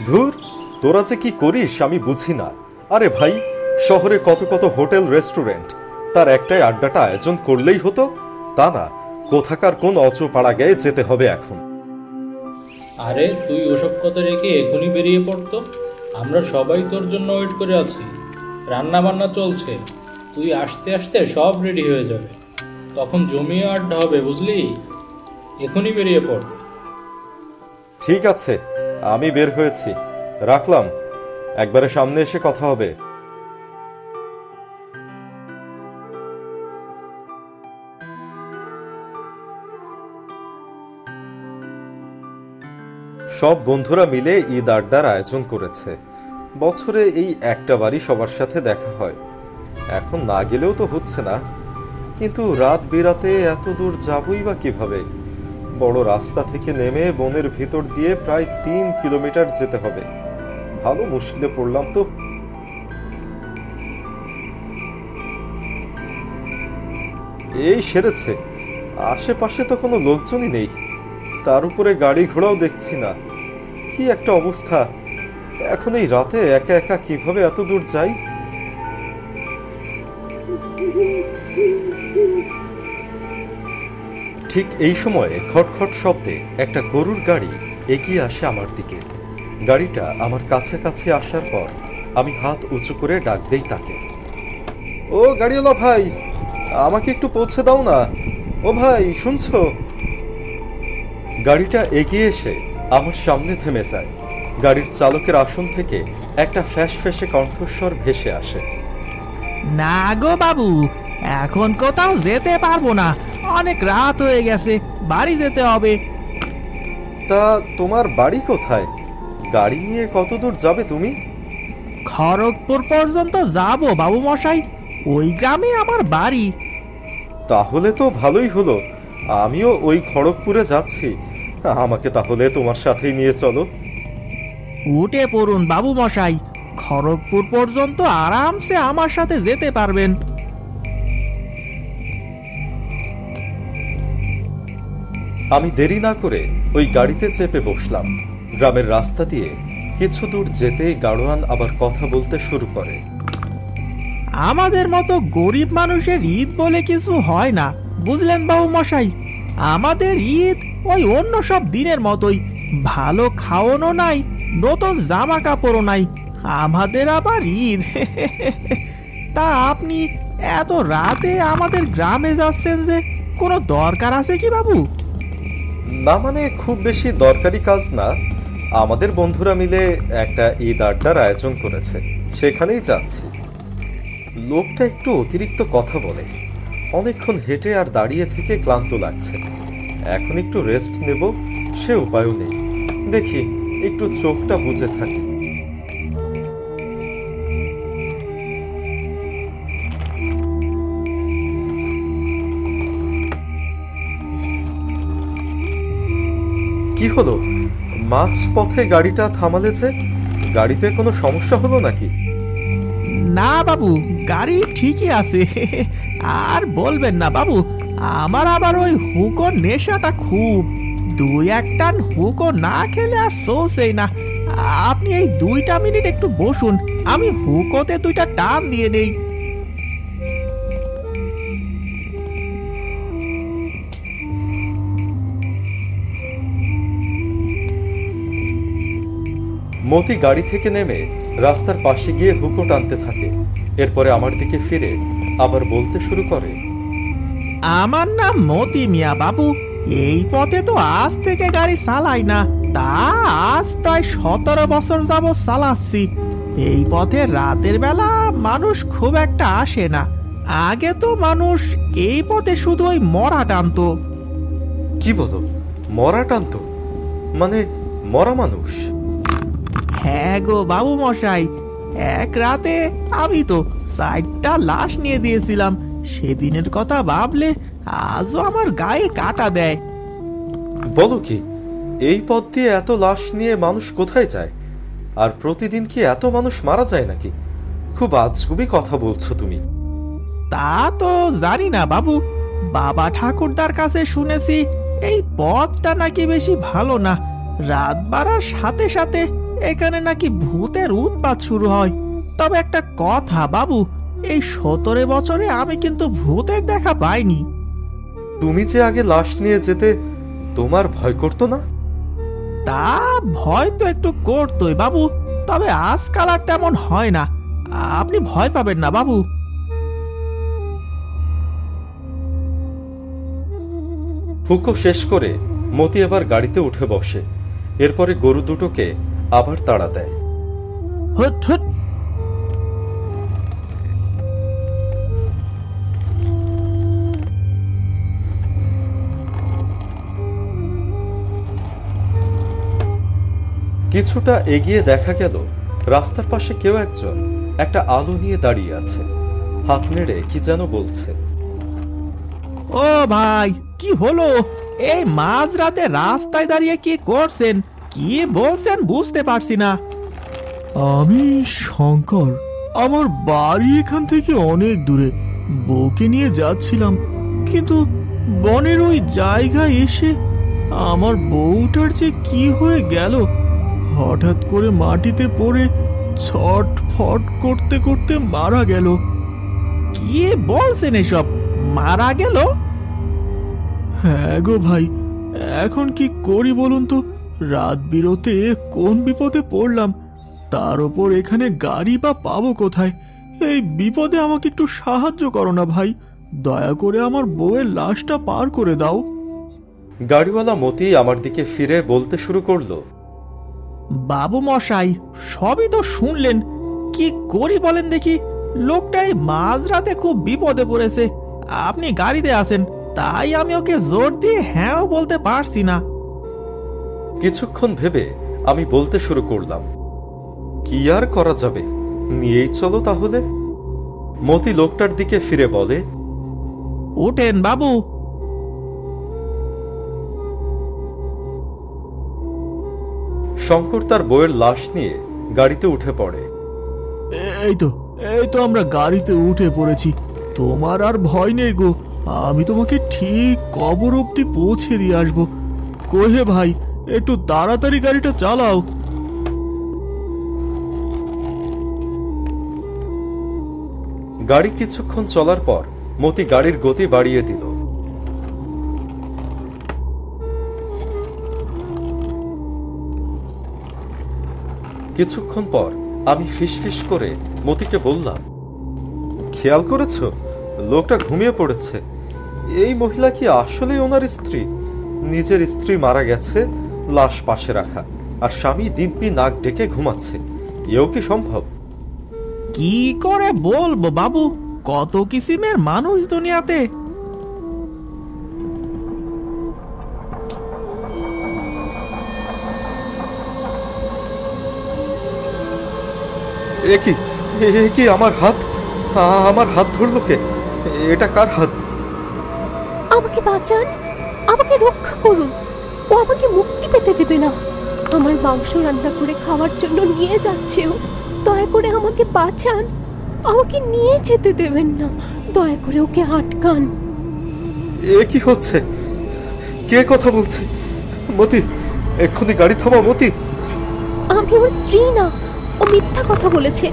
ধুর, তোরা যে কি করিস আমি বুঝি না। আরে ভাই, শহরে কত কত হোটেল রেস্টুরেন্ট, তার একটাই আড্ডাটা আয়োজন করলেই হতো। তা না, কোথাকার কোন অচপাড়া গায়ে যেতে হবে এখন। আরে তুই ওসব কথা রেখে এখনই বেরিয়ে পড়তো, আমরা সবাই তোর জন্য ওয়েট করে আছি। রান্না বান্না চলছে, তুই আসতে আসতে সব রেডি হয়ে যাবে, তখন জমিয়ে আড্ডা হবে, বুঝলি? এখনই বেরিয়ে পড়। ঠিক আছে, আমি বের হয়েছি, রাখলাম। একবারে সামনে এসে কথা হবে। সব বন্ধুরা মিলে ঈদ আড্ডার আয়োজন করেছে। বছরে এই একটা বারই সবার সাথে দেখা হয়। এখন না গেলেও তো হচ্ছে না, কিন্তু রাত বিরাতে এত দূর যাবই বা কিভাবে? বড় রাস্তা থেকে নেমে বনের ভিতর দিয়ে প্রায় 3 কিলোমিটার যেতে হবে। ভালো মুশকিলে পড়লাম তো। এই সেরেছে, আশেপাশে তো কোনো লোকজনই নেই, তার উপরে গাড়ি ঘোড়াও দেখছি না। কি একটা অবস্থা! এখন এই রাতে একা একা কিভাবে এত দূর যাই? ঠিক এই সময়ে খটখট শব্দে একটা গরুর গাড়ি এগিয়ে আসে আমার দিকে। গাড়িটা আমার কাছাকাছি আসার পর আমি হাত উঁচু করে ডাক দেই তাকে। ও গাড়িওয়ালা ভাই, আমাকে একটু পৌঁছে দাও না। ও ভাই, শুনছো? গাড়িটা এগিয়ে এসে আমার সামনে থেমে যায়। গাড়ির চালকের আসন থেকে একটা ফ্যাঁসে কণ্ঠস্বর ভেসে আসে। না গো বাবু, এখন কোথাও যেতে পারবো না, অনেক রাত হয়ে গেছে, বাড়ি যেতে হবে। তা তোমার বাড়ি কোথায়? গাড়ি নিয়ে কত দূর যাবে তুমি? খড়গপুর পর্যন্ত যাব বাবু মশাই, ওই গ্রামে আমার বাড়ি। তাহলে তো ভালোই হলো, আমিও ওই খড়গপুরে যাচ্ছি। আমাকে তাহলে তোমার সাথেই নিয়ে চলো। উঠে পড়ুন বাবু মশাই, খড়গপুর পর্যন্ত আরামসে আমার সাথে যেতে পারবেন। আমি দেরি না করে ওই গাড়িতে চেপে বসলাম। গ্রামের রাস্তা দিয়ে কিছু দূর যেতেই গাড়োয়ান আবার কথা বলতে শুরু করে। আমাদের মতো গরিব মানুষের ঈদ বলে কিছু হয় না, বুঝলেন বাবু মশাই? আমাদের ঈদ ওই অন্য সব দিনের মতোই, ভালো খাওয়ানো নাই, নতুন জামা কাপড়ও নাই, আমাদের আবার ঈদ। তা আপনি এত রাতে আমাদের গ্রামে যাচ্ছেন যে, কোনো দরকার আছে কি বাবু? না মানে খুব বেশি দরকারি কাজ না, আমাদের বন্ধুরা মিলে একটা ঈদ আড্ডার আয়োজন করেছে, সেখানেই যাচ্ছি। লোকটা একটু অতিরিক্ত কথা বলে, অনেকক্ষণ হেঁটে আর দাঁড়িয়ে থেকে ক্লান্ত লাগছে। এখন একটু রেস্ট নেব, সে উপায়ও নেই। দেখি একটু চোখটা বুজে থাকি। কি হলো? মাঝ পথে গাড়িটা থামালে যে? গাড়িতে কোনো সমস্যা হলো নাকি? না বাবু, গাড়ি ঠিকই আছে। আর বলবেন না বাবু, আমার আবার ওই হুকোর নেশাটা খুব। 2-1 টান হুকো না খেলে আর চলছেই না। আপনি এই 2টা মিনিট একটু বসুন, আমি হুকোতে 2টা টান দিয়ে নেই। মতি গাড়ি থেকে নেমে রাস্তার পাশে গিয়ে হুকো টানতে থাকে। এরপরে আমার দিকে ফিরে আবার বলতে শুরু করে, আমার নাম মতি মিয়া বাবু, এই পথে তো আজ থেকে গাড়ি চালাই না, তা আজ প্রায় 17 বছর যাবত চালাচ্ছি। এই পথে রাতের বেলা মানুষ খুব একটা আসে না, আগে তো মানুষ এই পথে শুধু ওই মরা টানতো। কি বলো? মরা টানতো? মানে মরা মানুষ? হ্যাঁ গো বাবু মশাই, এক রাতে আমি তো 4টা লাশ নিয়ে দিয়েছিলাম। সেদিনের কথা ভাবলে আজও আমার গায়ে কাটা দেয়। বলো কি? এই পথ দিয়ে এত লাশ নিয়ে মানুষ কোথায় যায়? আর প্রতিদিন কি এত মানুষ মারা যায় নাকি? খুব আজগুবি কথা বলছো তুমি। তা তো জানি না বাবু, বাবা ঠাকুরদার কাছে শুনেছি এই পথটা নাকি বেশি ভালো না, রাত বাড়ার সাথে সাথে এখানে নাকি ভূতের উৎপাত শুরু হয়। তবে একটা কথা বাবু, এই 17 বছরে আমি কিন্তু ভূতের দেখা পাইনি। তুমি যে আগে লাশ নিয়ে যেতে, তোমার ভয় করতো না? তা ভয় তো একটু করতোই বাবু, তবে আজকাল আর তেমন হয় না। আপনি ভয় পাবেন না বাবু। হুকো শেষ করে মতি এবার গাড়িতে উঠে বসে। এরপরে গরু দুটোকে আবার তাড়া দেয়। হুট হুট। কিছুটা এগিয়ে দেখা গেল রাস্তার পাশে কেউ একজন একটা আলো নিয়ে দাঁড়িয়ে আছে, হাত নেড়ে কি যেন বলছে। ও ভাই, কি হলো? এই মাঝরাতে রাস্তায় দাঁড়িয়ে কি করছেন? কি বলছেন বুঝতে পারছি না। আমি শঙ্কর, আমার বাড়ি এখান থেকে অনেক দূরে। বউকে নিয়ে যাচ্ছিলাম, কিন্তু বনের ওই জায়গায় এসে আমার বউটার যে কি হয়ে গেল, হঠাৎ করে মাটিতে পড়ে ছটফট করতে করতে মারা গেল। কি বলছেন এসব? মারা গেল? হ্যাঁ গো ভাই, এখন কি করি বলুন তো? রাত বিরতে কোন বিপদে পড়লাম, তার ওপর এখানে গাড়ি বা পাবো কোথায়? এই বিপদে আমাকে একটু সাহায্য করো না ভাই, দয়া করে আমার বউয়ের লাশটা পার করে দাও। গাড়িওয়ালা মতি আমার দিকে ফিরে বলতে শুরু করলো। বাবু মশাই, সবই তো শুনলেন, কি করি বলেন দেখি? লোকটাই মাঝরাতে খুব বিপদে পড়েছে, আপনি গাড়িতে আছেন, তাই আমি ওকে জোর দিয়ে হ্যাঁও বলতে পারছি না। কিছুক্ষণ ভেবে আমি বলতে শুরু করলাম, কি আর করা যাবে, নিয়েই চলো তাহলে। মতি লোকটার দিকে ফিরে বলে, উঠেন বাবু। শঙ্কর তার বউয়ের লাশ নিয়ে গাড়িতে উঠে পড়ে। এই তো আমরা গাড়িতে উঠে পড়েছি, তোমার আর ভয় নেই গো। আমি তোমাকে ঠিক কবর অব্দি পৌঁছে দিয়ে আসবো। কোহে ভাই, একটু তাড়াতাড়ি গাড়িটা চালাও। গাড়ি কিছুক্ষণ চলার পর মতি গাড়ির গতি বাড়িয়ে দিল। কিছুক্ষণ পর আমি ফিসফিস করে মতিকে বললাম, খেয়াল করেছ লোকটা ঘুমিয়ে পড়েছে? এই মহিলা কি আসলেই ওনার স্ত্রী? নিজের স্ত্রী মারা গেছে, লাশ পাশে রাখা, আর স্বামী দিব্যি নাক ডেকে ঘুমাচ্ছে। এও কি সম্ভব? কি করে বলবো বাবু, কত কিসিমের মানুষ দুনিয়াতে। এ কি আমার হাত ধরলো কে? এটা কার হাত? আমাকে বাঁচান, আমাকে রক্ষা করুন। ও আমাকে মুক্তি পেতে দেবে না। আমার মাংস রান্না করে খাওয়ার জন্য নিয়ে যাচ্ছে ও। দয়া করে আমাকে বাঁচান, আমাকে নিয়ে যেতে দেবেন না। দয়া করে ওকে আটকান। এ কি হচ্ছে? কে কথা বলছে? মতি, এক্ষুনি গাড়ি থামাও মতি। আমি ওর স্ত্রী না, ও মিথ্যা কথা বলেছে।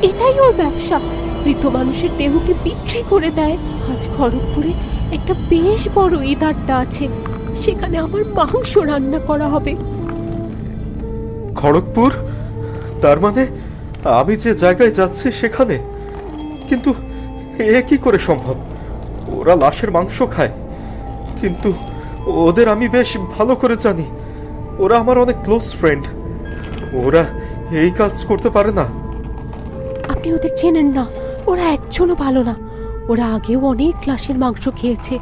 এটাই ওর ব্যবসা, মৃত মানুষের দেহকে বিক্রি করে দেয়। আজ খড়গপুরে একটা বেশ বড় ঈদ আড্ডা আছে, সেখানে আমার মাংস রান্না করা হবে। খড়গপুর? তার মানে আমি যে জায়গায় যাচ্ছি সেখানে? কিন্তু এ কি করে সম্ভব? ওরা লাশের মাংস খায়, কিন্তু ওদের আমি বেশ ভালো করে জানি। ওরা আমার অনেক ক্লোজ ফ্রেন্ড, ওরা এই কাজ করতে পারে না। আপনি ওদের চেনেন না, ওরা একজনও ভালো না। ওরা আগেও অনেক লাশের মাংস খেয়েছে,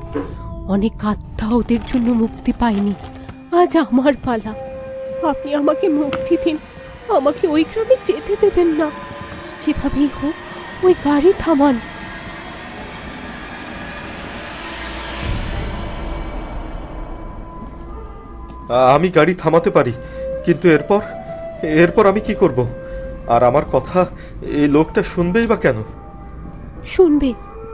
অনেক আত্মা ওদের জন্য মুক্তি পায়নি। আজ আমার পালা, আপনি আমাকে মুক্তি দিন। আমাকে ওই গ্রামে যেতে দেবেন না। যেভাবেই হোক ওই গাড়ি থামান। আমি গাড়ি থামাতে পারি, কিন্তু এরপর আমি কি করব? আর আমার কথা এই লোকটা শুনবেই বা কেন? শুনবে।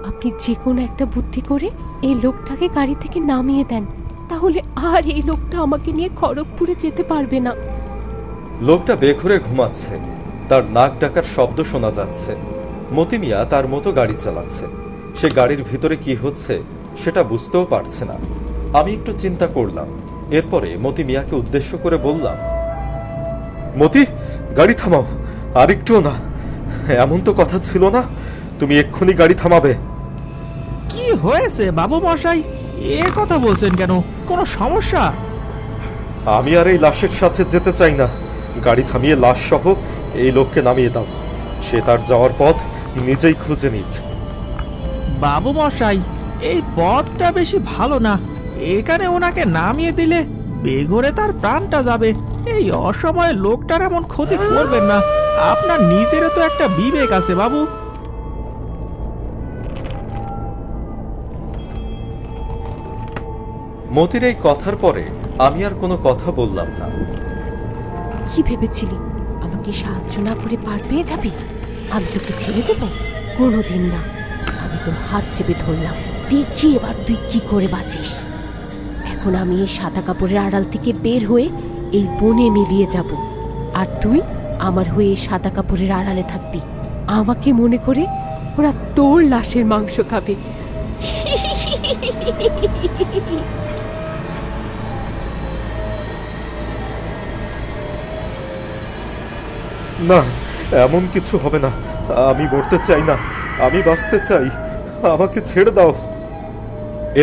আপনি যে কোনো একটা বুদ্ধি করে এই লোকটাকে গাড়ি থেকে নামিয়ে দেন, তাহলে আর এই লোকটা আমাকে নিয়ে খড়গপুরে যেতে পারবে না। লোকটা বেঘুরে ঘুমাচ্ছে, তার নাক ডাকার শব্দ শোনা যাচ্ছে। মতি মিয়া তার মতো গাড়ি চালাচ্ছে, সে গাড়ির ভিতরে কি হচ্ছে সেটা বুঝতেও পারছে না। আমি একটু চিন্তা করলাম, এরপরে মতি মিয়াকে উদ্দেশ্য করে বললাম, মতি, গাড়ি থামাও, আর একটুও না। এমন তো কথা ছিল না, তুমি এক্ষুনি গাড়ি থামাবে। কি হয়েছে বাবু মশাই, এ কথা বলছেন কেন? কোনো সমস্যা? আমি আর এই লাশের সাথে যেতে চাই না। গাড়ি থামিয়ে লাশ সহ এই লোককে নামিয়ে দাও। সে তার যাওয়ার পথ নিজেই খুঁজে নিক। বাবু মশাই, এই পথটা বেশি ভালো না, এখানে ওনাকে নামিয়ে দিলে বেঘরে তার প্রাণটা যাবে। এই অসময়ে লোকটার এমন ক্ষতি করবেন না, আপনার নিজেরও তো একটা বিবেক আছে বাবু। মতির এই কথার পরে আমি আর কোনো কথা বললাম না। কি ভেবেছিলি আমাকে সাহায্য না করে পার পেয়ে যাবি? আমি তোকে ছেড়ে দেবো? কোনোদিন না। আমি তোর হাত চেপে ধরলাম, দেখি এবার তুই কি করে বাঁচিস। এখন আমি এই সাদা কাপড়ের আড়াল থেকে বের হয়ে এই বনে মিলিয়ে যাব, আর তুই আমার হয়ে এই সাদা কাপড়ের আড়ালে থাকবি। আমাকে মনে করে ওরা তোর লাশের মাংস খাবে। না, এমন কিছু হবে না। আমি মরতে চাই না, আমি বাঁচতে চাই। আমাকে ছেড়ে দাও।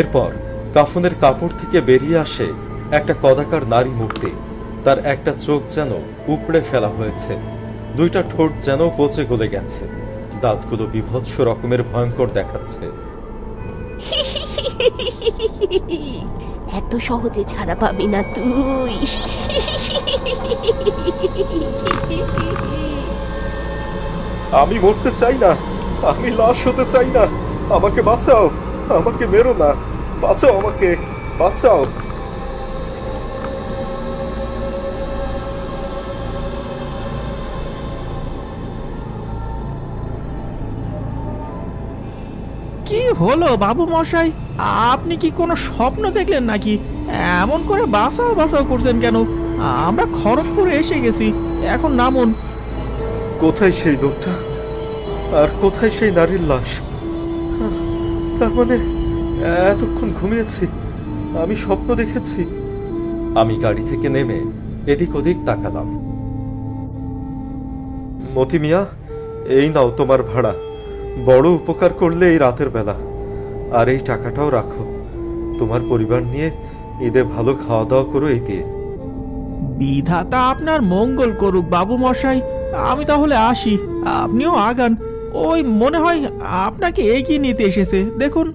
এরপর কাফনের কাপড় থেকে বেরিয়ে আসে একটা কদাকার নারী মূর্তি। তার একটা চোখ যেন উপড়ে ফেলা হয়েছে, দুইটা ঠোঁট যেন পচে গলে গেছে, দাঁতগুলো বিভৎস রকমের ভয়ঙ্কর দেখাচ্ছে। এত সহজে ছাড়া পাবি না তুই। আমি মরতে চাই না, আমি লাশ হতে চাই না। আমাকে বাঁচাও, আমাকে মেরো না, বাঁচাও, আমাকে বাঁচাও। কি হলো বাবু মশাই, আপনি কি কোনো স্বপ্ন দেখলেন নাকি? এমন করে বাঁচাও বাঁচাও করছেন কেন? আমরা খড়গপুরে এসে গেছি, এখন নামুন। কোথায় সেই লোকটা, আর কোথায় সেই নারীর লাশ? তার মানে এতক্ষণ ঘুমিয়েছি, আমি স্বপ্ন দেখেছি। আমি গাড়ি থেকে নেমে এদিক ওদিক তাকালাম। মতি মিয়া, এই নাও তোমার ভাড়া। বড় উপকার করলে এই রাতের বেলা। আর এই টাকাটাও রাখো, তোমার পরিবার নিয়ে ঈদে ভালো খাওয়া দাওয়া করো এই দিয়ে। বিধাতা আপনার মঙ্গল করুক বাবু মশাই, আমি তাহলে আসি, আপনিও আগান। ওই মনে হয় আপনাকে এগিয়ে নিতে এসেছে, দেখুন।